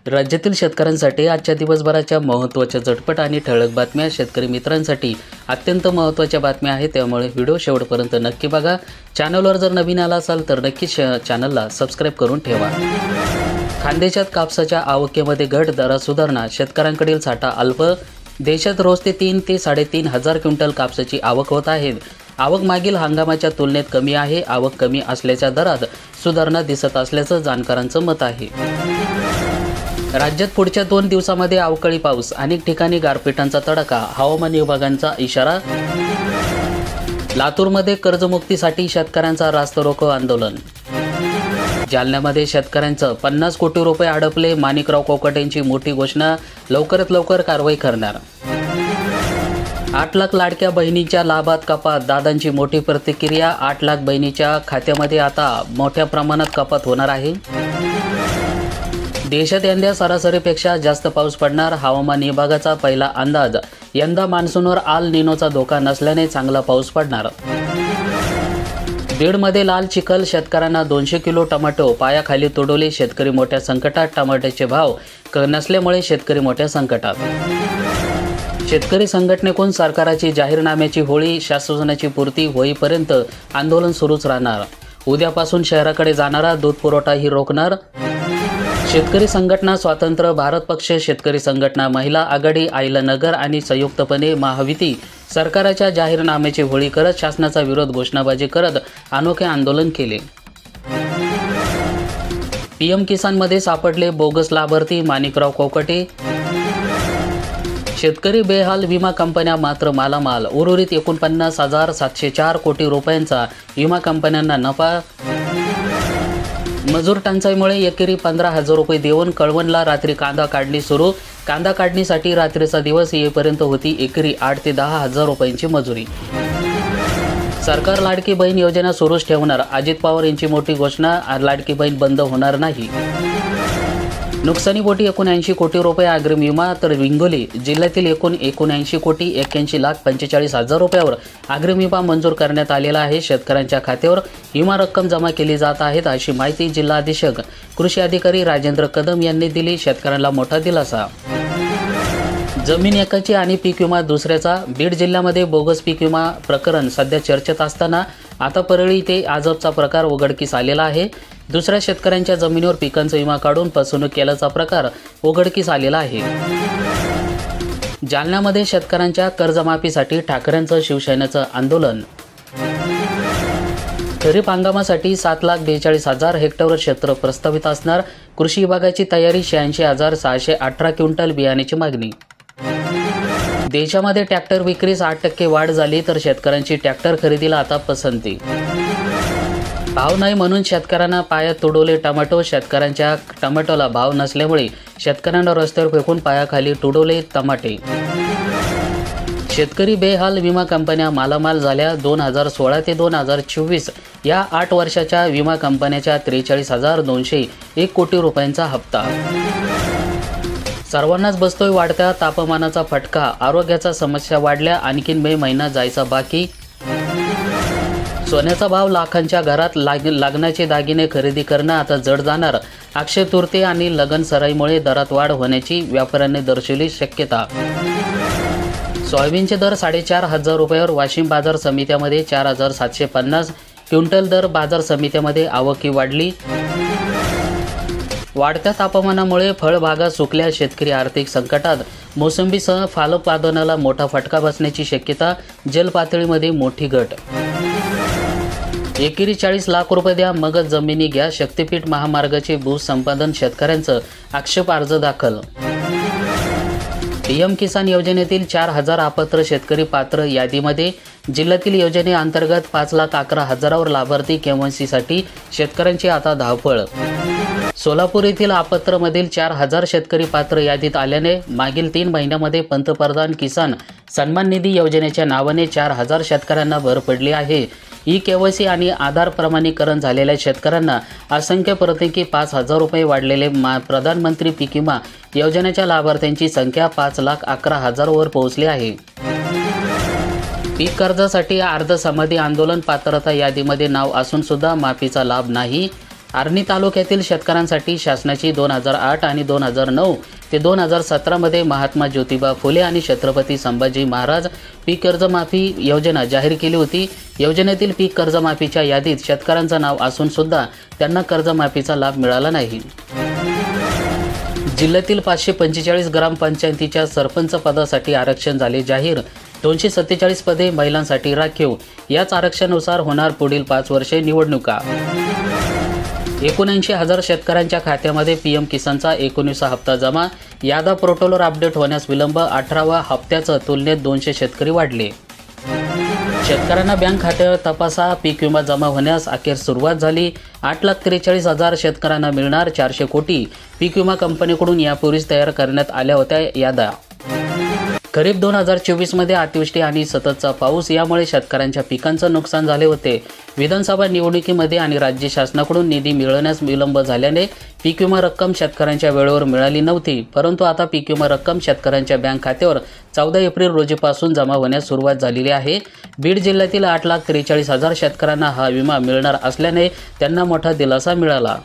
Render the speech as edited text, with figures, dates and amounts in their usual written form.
राज्यातील शेतकऱ्यांसाठी आजच्या दिवसभराच्या महत्त्वाच्या झटपट आणि ठळक बातम्या शेतकरी मित्रांसाठी अत्यंत महत्त्वाच्या बातम्या आहेत, त्यामुळे व्हिडिओ शेवटपर्यंत नक्की बघा। चॅनलवर जर नवीन आला असाल तर नक्कीच चॅनलला सबस्क्राइब करून ठेवा। खानदेशात कापसाच्या आवकेमध्ये घट, दरात सुधारणा, शेतकऱ्यांकडील साठा अल्प। देशात रोज 3 ते 3.5 हजार क्विंटल कापसाची आवक होत आहे। आवक मागील हंगामाच्या तुलनेत कमी आहे। आवक कमी असल्याच्या दरात सुधारणा दिसत असल्याचं जाणकारांचं मत आहे। राज्यात पुढच्या 2 दिवसांमध्ये अवकाळी पाऊस, अनेक ठिकाणी गारपिटांचा तडाखा, हवामान विभागाचा इशारा। लातूरमध्ये कर्जमुक्तीसाठी शेतकऱ्यांचा रास्ता रोको आंदोलन। जालन्यामध्ये शेतकऱ्यांचं 50 कोटी रुपये अडपले, माणिकराव कोकाटेंची मोठी घोषणा, लवकरात लवकर कारवाई करणार। 8 लाख लाडक्या बहिणींच्या लाभात कपात, दादांची मोठी प्रतिक्रिया। 8 लाख बहिणीच्या खात्यामध्ये आता मोठ्या प्रमाणात कपात होणार आहे। देशात यंदा सरासरीपेक्षा जास्त पाऊस पडणार, हवामान विभागाचा पहिला अंदाज। यंदा मान्सूनवर आल निनोचा धोका नसल्याने चांगला पाऊस पडणार। बीडमध्ये लाल चिखल, शेतकऱ्यांना 200 किलो टोमॅटो पायाखाली तुडवले, शेतकरी मोठ्या संकटात। टमाट्याचे भाव नसल्यामुळे शेतकरी मोठ्या संकटात। शेतकरी संघटनेकडून सरकारची जाहीरनाम्याची होळी, शासनाची पूर्ती होईपर्यंत आंदोलन सुरूच राहणार। उद्यापासून शहराकडे जाणारा दूध पुरवठाही रोखणार। शेतकरी संघटना स्वातंत्र्य भारत पक्ष, शेतकरी संघटना, महिला आघाडी, आईलानगर आणि संयुक्तपणे महायुती सरकारच्या जाहीरनाम्याची होळी करत शासनाचा विरोध घोषणाबाजी करत अनोखे आंदोलन केले। पीएम किसानमध्ये सापडले बोगस लाभार्थी, माणिकराव कोकाटे। शेतकरी बेहाल, विमा कंपन्या मात्र मालामाल। उर्वरित 49,704 कोटी रुपयांचा विमा कंपन्यांना नफा। मजूर टंचाईमुळे एकेरी 15,000 रुपये देऊन कळवणला रात्री कांदा काढणी सुरू। कांदा काढणीसाठी रात्रीचा दिवस येईपर्यंत होती एकेरी 8 ते 10,000 रुपयांची मजुरी। सरकार लाडकी बहीण योजना सुरूच ठेवणार, अजित पवार यांची मोठी घोषणा। लाडकी बहीण बंद होणार नाही। नुकसानीपोटी 79 कोटी रुपये अग्रिम विमा, तर हिंगोली जिल्ह्यातील एकूण 79 कोटी 81,45,000 रुपयावर अग्रिम विमा मंजूर करण्यात आलेला आहे। शेतकऱ्यांच्या खात्यावर विमा रक्कम जमा केली जात आहेत, अशी माहिती जिल्हा अधीक्षक कृषी अधिकारी राजेंद्र कदम यांनी दिली। शेतकऱ्यांना मोठा दिलासा। जमीन एकाची आणि पीक विमा दुसऱ्याचा, बीड जिल्ह्यामध्ये बोगस पीक विमा प्रकरण सध्या चर्चेत असताना आता परळी ते आजबचा प्रकार उघडकीस आलेला आहे। दुसऱ्या शेतकऱ्यांच्या जमिनीवर पिकांचा विमा काढून फसवणूक केल्याचा प्रकार उघडकीस आलेला आहे। जालन्यामध्ये शेतकऱ्यांच्या कर्जमाफीसाठी ठाकरेंचं शिवसेनेचं आंदोलन। खरीप हंगामासाठी 7,42,000 हेक्टरवर क्षेत्र प्रस्तावित असणार, कृषी विभागाची तयारी। 86,618 क्विंटल बियाण्याची मागणी। देशामध्ये ट्रॅक्टर विक्रीस 8% वाढ झाली, तर शेतकऱ्यांची ट्रॅक्टर खरेदीला आता पसंती। भाव नाही म्हणून शेतकऱ्यांना पायात तुडवले टोमॅटो। शेतकऱ्यांच्या टोमॅटोला भाव नसल्यामुळे शेतकऱ्यांना रस्त्यावर फेकून पायाखाली तुडवले टमाटे। शेतकरी बेहाल, विमा कंपन्या मालामाल झाल्या। 2016 ते 2024 या 8 वर्षाच्या विमा कंपन्याच्या 43,201 कोटी रुपयांचा हप्ता। सर्वांनाच बसतोय वाढत्या तापमानाचा फटका, आरोग्याच्या समस्या वाढल्या, आणखीन मे महिना जायचा बाकी। सोन्याचा भाव लाखांच्या घरात, लग्नाचे दागिने खरेदी करणं आता जड जाणार। अक्षय तृतीया आणि लगन सराईमुळे दरात वाढ होण्याची व्यापाऱ्यांनी दर्शवली शक्यता। सोयाबीनचे दर 4,500 रुपयावर, वाशिम बाजार समित्यामध्ये 4,750 क्विंटल दर। बाजार समित्यामध्ये आवकी वाढली। वाढत्या तापमानामुळे फळबागा सुकल्या, शेतकरी आर्थिक संकटात। मोसंबीसह फलोत्पादनाला मोठा फटका बसण्याची शक्यता, जलपातळीमध्ये मोठी घट। एकेरी 40 लाख रुपये द्या, मगच जमिनी घ्या, शक्तीपीठ महामार्गाचे भूसंपादन, शेतकऱ्यांचं आक्षेप अर्ज दाखल। पीएम किसान योजनेतील 4,000 अपात्र शेतकरी पात्र यादीमध्ये, जिल्ह्यातील योजनेअंतर्गत 5,11,000 लाभार्थी केवायसीसाठी शेतकऱ्यांची आता धावपळ। सोलापूर येथील अपात्रमधील 4,000 शेतकरी पात्र यादीत आल्याने मागील 3 महिन्यामध्ये पंतप्रधान किसान सन्मान निधी योजनेच्या नावाने 4,000 शेतकऱ्यांना भर पडली आहे। केवायसी आणि आधार प्रमाणीकरण झालेल्या शेतकऱ्यांना असंख्य प्रत्येकी 5,000 रुपये वाढलेले प्रधानमंत्री पीक विमा योजनेच्या लाभार्थ्यांची संख्या 5,11,000 वर पोहोचली आहे। पीक कर्जासाठी अर्धसमाधी आंदोलन, पात्रता यादीमध्ये नाव असून सुद्धा माफीचा लाभ नाही। आर्णी तालुक्यातील शेतकऱ्यांसाठी शासनाची 2008 आणि 2009 ते 2017 मध्ये महात्मा ज्योतिबा फुले आणि छत्रपती संभाजी महाराज पीक कर्जमाफी योजना जाहीर केली होती। योजनेतील पीक कर्जमाफीच्या यादीत शेतकऱ्यांचं नाव असून सुद्धा त्यांना कर्जमाफीचा लाभ मिळाला नाही। जिल्ह्यातील 545 ग्रामपंचायतीच्या सरपंच पदासाठी आरक्षण झाले जाहीर। 247 पदे महिलांसाठी राखीव। याच आरक्षणानुसार होणार पुढील 5 वर्षे निवडणुका। 79,000 शेतकऱ्यांच्या खात्यामध्ये पीएम किसानचा 19वा हप्ता जमा। यादा पोर्टलवर अपडेट होण्यास विलंब। 18व्या हप्त्याचं तुलनेत 200 शेतकरी वाढले। शेतकऱ्यांना बँक खात्यावर तपासा, पीक विमा जमा होण्यास अखेर सुरुवात झाली। 8,43,000 शेतकऱ्यांना मिळणार 400 कोटी। पीक विमा कंपनीकडून यापूर्वीच तयार करण्यात आल्या होत्या याद्या। खरीप 2024 मध्ये अतिवृष्टी आणि सततचा पाऊस यामुळे शेतकऱ्यांच्या पिकांचं नुकसान झाले होते। विधानसभा निवडणुकीमध्ये आणि राज्य शासनाकडून निधी मिळवण्यास विलंब झाल्याने पीक विमा रक्कम शेतकऱ्यांच्या वेळेवर मिळाली नव्हती। परंतु आता पीक विमा रक्कम शेतकऱ्यांच्या बँक खात्यावर 14 एप्रिल रोजीपासून जमा होण्यास सुरुवात झालेली आहे। बीड जिल्ह्यातील 8,43,000 शेतकऱ्यांना हा विमा मिळणार असल्याने त्यांना मोठा दिलासा मिळाला।